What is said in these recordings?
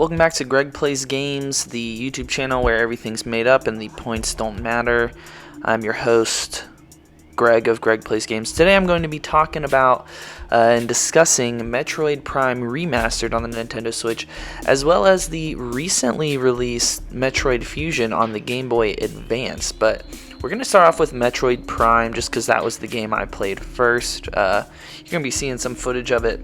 Welcome back to Greg Plays Games, the YouTube channel where everything's made up and the points don't matter. I'm your host, Greg of Greg Plays Games. Today I'm going to be talking about and discussing Metroid Prime Remastered on the Nintendo Switch, as well as the recently released Metroid Fusion on the Game Boy Advance. But we're going to start off with Metroid Prime just because that was the game I played first. You're going to be seeing some footage of it.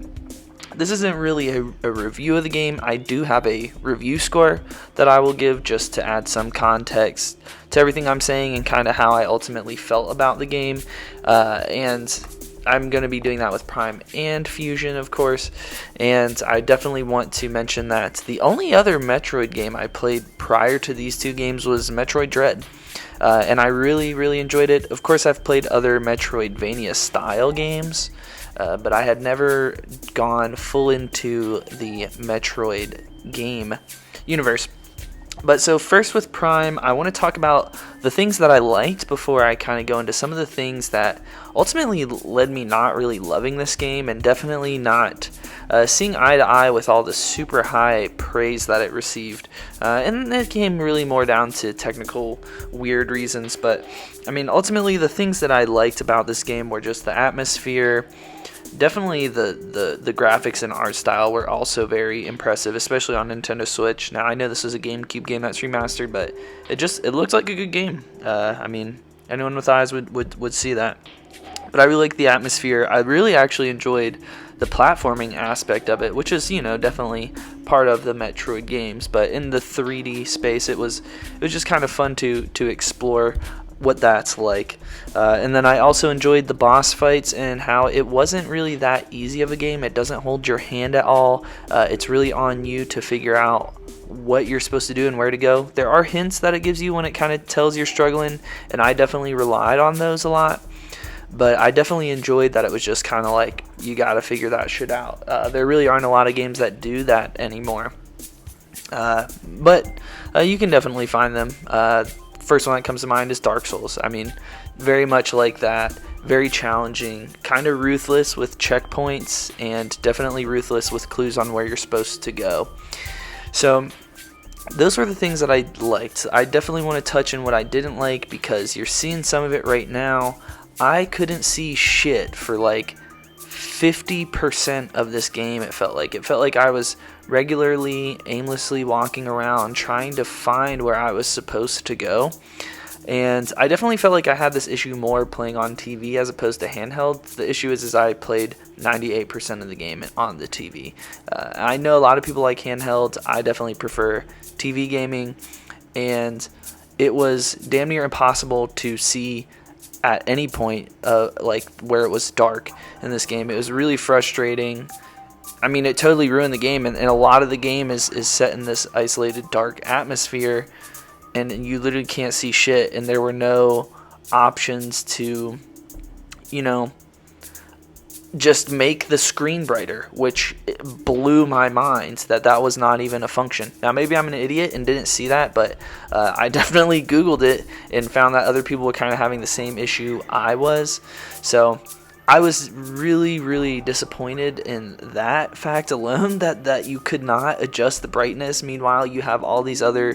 This isn't really a review of the game. I do have a review score that I will give just to add some context to everything I'm saying and kind of how I ultimately felt about the game. And I'm going to be doing that with Prime and Fusion, of course. And I definitely want to mention that the only other Metroid game I played prior to these two games was Metroid Dread. And I really enjoyed it. Of course, I've played other Metroidvania style games. But I had never gone full into the Metroid game universe. But so first with Prime, I want to talk about the things that I liked before I kind of go into some of the things that ultimately led me not really loving this game and definitely not seeing eye to eye with all the super high praise that it received. And it came really more down to technical weird reasons. But I mean, ultimately the things that I liked about this game were just the atmosphere. Definitely the graphics and art style were also very impressive, especially on Nintendo Switch. Now I know this is a GameCube game that's remastered, but it looks like a good game. I mean, anyone with eyes would see that. But I really like the atmosphere. I really actually enjoyed the platforming aspect of it, which is, you know, definitely part of the Metroid games. But in the 3D space, it was just kind of fun to explore what that's like. And then I also enjoyed the boss fights and how it wasn't really that easy of a game. It doesn't hold your hand at all. It's really on you to figure out what you're supposed to do and where to go. There are hints that it gives you when it kind of tells you're struggling, and I definitely relied on those a lot. But I definitely enjoyed that it was just kind of like, you gotta figure that shit out. There really aren't a lot of games that do that anymore. But you can definitely find them. First one that comes to mind is Dark Souls. I mean, very much like that, very challenging, kind of ruthless with checkpoints, and definitely ruthless with clues on where you're supposed to go. So those were the things that I liked. I definitely want to touch on what I didn't like because you're seeing some of it right now. I couldn't see shit for like 50% of this game. It felt like I was regularly aimlessly walking around trying to find where I was supposed to go. And I definitely felt like I had this issue more playing on TV as opposed to handheld. The issue is I played 98% of the game on the TV. I know a lot of people like handheld. I definitely prefer TV gaming, and it was damn near impossible to see at any point like where it was dark in this game. It was really frustrating. I mean, it totally ruined the game, and a lot of the game is set in this isolated dark atmosphere, and you literally can't see shit, and there were no options to, you know, just make the screen brighter, which blew my mind that was not even a function. Now, maybe I'm an idiot and didn't see that, but I definitely Googled it and found that other people were kind of having the same issue I was. So I was really disappointed in that fact alone, that you could not adjust the brightness. Meanwhile, you have all these other,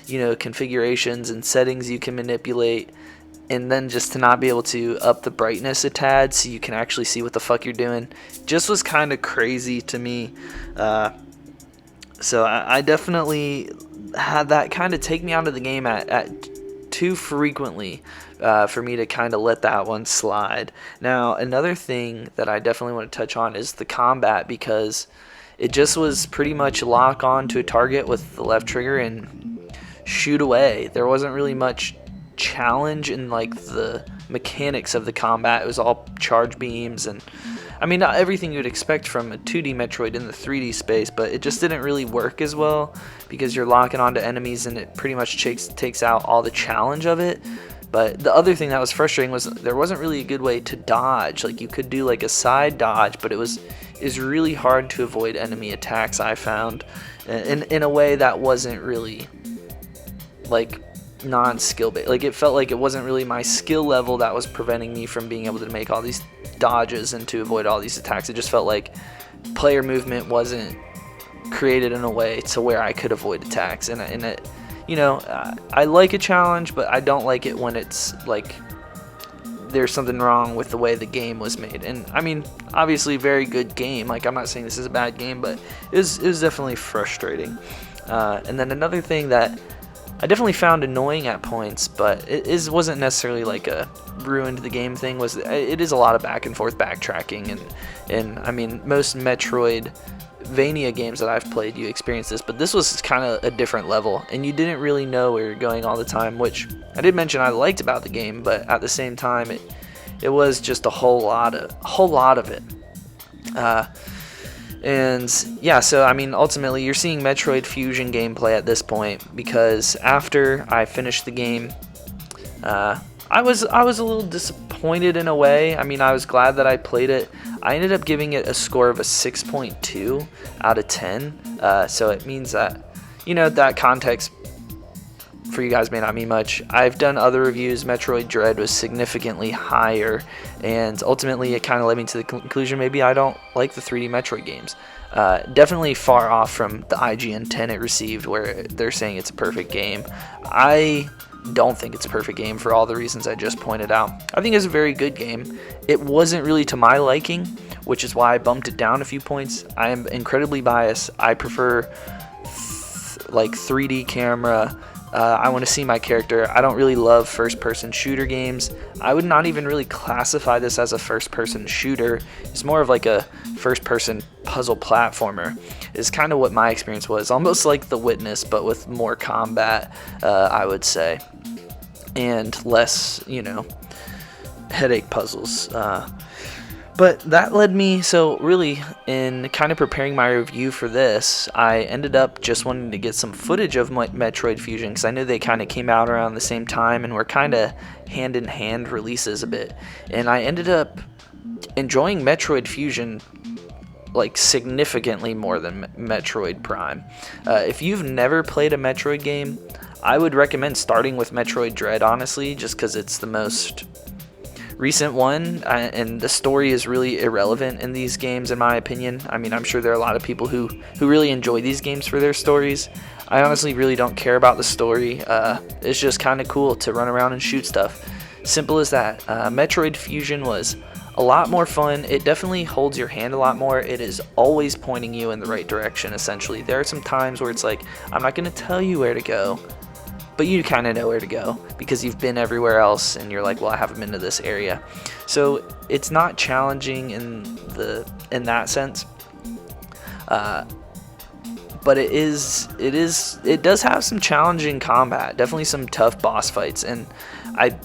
you know, configurations and settings you can manipulate, and then just to not be able to up the brightness a tad so you can actually see what the fuck you're doing just was kind of crazy to me. So I definitely had that kind of take me out of the game at too frequently for me to kind of let that one slide. Now, another thing that I definitely want to touch on is the combat, because it just was pretty much lock on to a target with the left trigger and shoot away. There wasn't really much challenge in like the mechanics of the combat. It was all charge beams, and I mean, not everything you'd expect from a 2D Metroid in the 3D space, but it just didn't really work as well because you're locking onto enemies and it pretty much takes out all the challenge of it. But the other thing that was frustrating was there wasn't really a good way to dodge. Like, you could do like a side dodge, but it was really hard to avoid enemy attacks, I found, in a way that wasn't really like non-skill based. Like, it felt like it wasn't really my skill level that was preventing me from being able to make all these dodges and to avoid all these attacks. It just felt like player movement wasn't created in a way to where I could avoid attacks, and it, you know, I like a challenge, but I don't like it when it's like there's something wrong with the way the game was made. And I mean, obviously, very good game. Like, I'm not saying this is a bad game, but it was definitely frustrating. And then another thing that I definitely found annoying at points, but wasn't necessarily like a ruined the game thing, was it is a lot of back and forth backtracking, and I mean, most Metroidvania games that I've played, you experience this, but this was kind of a different level, and you didn't really know where you're going all the time, which I did mention I liked about the game, but at the same time, it was just a whole lot of it. And yeah, so I mean, ultimately, you're seeing Metroid Fusion gameplay at this point, because after I finished the game, I was a little disappointed in a way. I mean, I was glad that I played it. I ended up giving it a score of a 6.2 out of 10. So it means that, you know, that context for you guys may not mean much. I've done other reviews. Metroid Dread was significantly higher, and ultimately it kind of led me to the conclusion maybe I don't like the 3D Metroid games. Definitely far off from the IGN 10 it received, where they're saying it's a perfect game. I don't think it's a perfect game for all the reasons I just pointed out. I think it's a very good game. It wasn't really to my liking, which is why I bumped it down a few points. I am incredibly biased. I prefer like 3D camera. I want to see my character. I don't really love first-person shooter games. I would not even really classify this as a first-person shooter. It's more of like a first-person puzzle platformer is kind of what my experience was. Almost like The Witness, but with more combat, I would say. And less, you know, headache puzzles. But that led me, so really, in kind of preparing my review for this, I ended up just wanting to get some footage of Metroid Fusion, because I knew they kind of came out around the same time and were kind of hand-in-hand releases a bit. And I ended up enjoying Metroid Fusion like significantly more than Metroid Prime. If you've never played a Metroid game, I would recommend starting with Metroid Dread, honestly, just because it's the most recent one, and the story is really irrelevant in these games, in my opinion. I mean, I'm sure there are a lot of people who really enjoy these games for their stories. I honestly really don't care about the story. It's just kind of cool to run around and shoot stuff. Simple as that. Metroid Fusion was a lot more fun. It definitely holds your hand a lot more. It is always pointing you in the right direction, essentially. There are some times where it's like, I'm not going to tell you where to go, but you kind of know where to go because you've been everywhere else, and you're like, well, I haven't been to this area. So it's not challenging in that sense, but it does have some challenging combat, definitely some tough boss fights, and I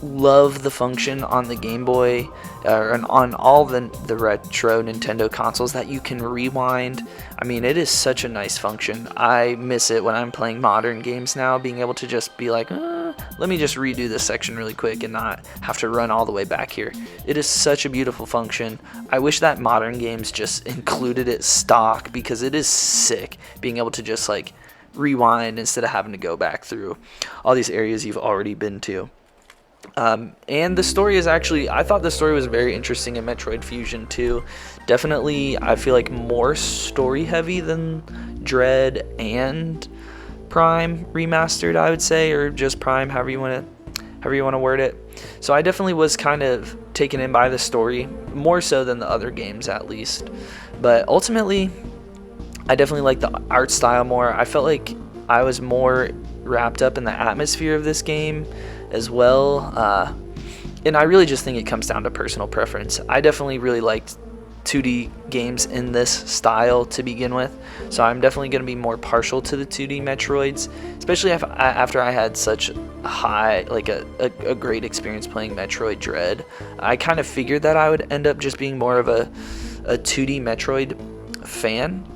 love the function on the Game Boy and on all the retro Nintendo consoles that you can rewind. I mean, it is such a nice function. I miss it when I'm playing modern games now, being able to just be like, let me just redo this section really quick and not have to run all the way back here. It is such a beautiful function. I wish that modern games just included it stock, because it is sick being able to just like rewind instead of having to go back through all these areas you've already been to. And the story is actually, I thought the story was very interesting in Metroid Fusion 2. Definitely, I feel like more story heavy than Dread and Prime Remastered, I would say, or just Prime, however you want to word it. So I definitely was kind of taken in by the story, more so than the other games at least. But ultimately, I definitely like the art style more. I felt like I was more wrapped up in the atmosphere of this game as well, and I really just think it comes down to personal preference. I definitely really liked 2D games in this style to begin with, so I'm definitely going to be more partial to the 2D Metroids, especially after I had such a great experience playing Metroid Dread. I kind of figured that I would end up just being more of a 2D Metroid fan,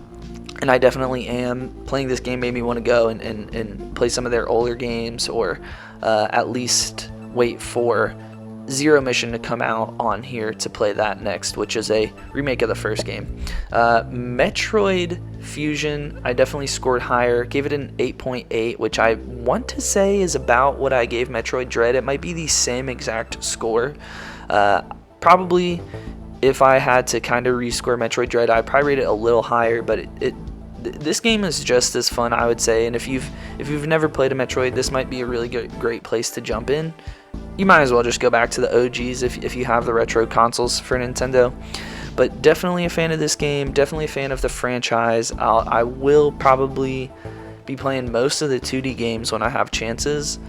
and I definitely am. Playing this game made me want to go and play some of their older games, or at least wait for Zero Mission to come out on here to play that next, which is a remake of the first game. Metroid Fusion, I definitely scored higher, gave it an 8.8, which I want to say is about what I gave Metroid Dread. It might be the same exact score. Probably, if I had to kind of rescore Metroid Dread, I'd probably rate it a little higher, but this game is just as fun, I would say. And if you've never played a Metroid, this might be a really great place to jump in. You might as well just go back to the OGs if you have the retro consoles for Nintendo. But definitely a fan of this game, definitely a fan of the franchise. I will probably be playing most of the 2D games when I have chances.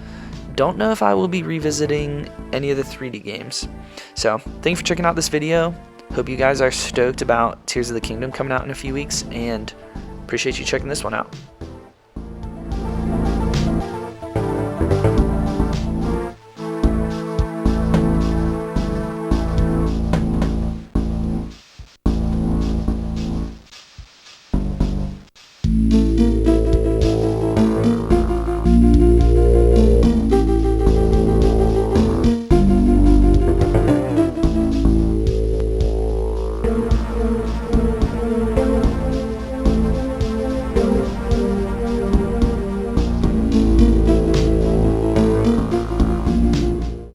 Don't know if I will be revisiting any of the 3D games. So thank you for checking out this video. Hope you guys are stoked about Tears of the Kingdom coming out in a few weeks, and appreciate you checking this one out.